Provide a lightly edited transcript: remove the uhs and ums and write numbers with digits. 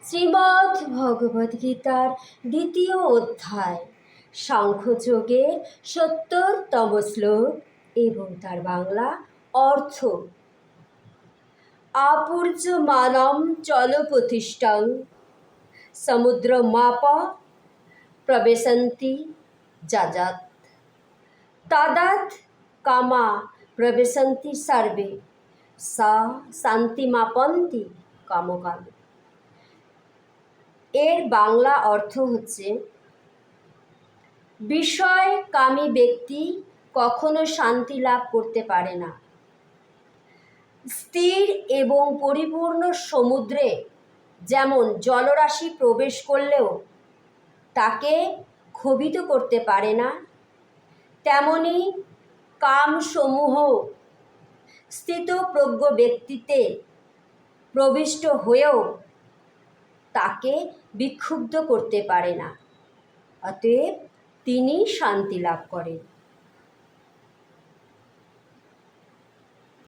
শ্রীমদ্ ভগবদ্গীতার দ্বিতীয় অধ্যায় সাংখ্যযোগের ৭০তম শ্লোক এবং তার বাংলা অর্থ। আপূর্যমানম চলপ্রতিষ্ঠং সমুদ্রমাপ প্রবেশন্তি যজাত তদাৎ কামা প্রবেশন্তি সর্বে সা শান্তিমাপন্তি কামকামে। এর বাংলা অর্থ হচ্ছে, বিষয়কামী ব্যক্তি কখনো শান্তি লাভ করতে পারে না। স্থির এবং পরিপূর্ণ সমুদ্রে যেমন জলরাশি প্রবেশ করলেও তাকে ক্ষোভিত করতে পারে না, তেমনি কামসমূহ স্থিতপ্রজ্ঞ ব্যক্তিতে প্রবিষ্ট হয়েও তাকে বিক্ষুব্ধ করতে পারে না। অতএব তিনি শান্তি লাভ করেন।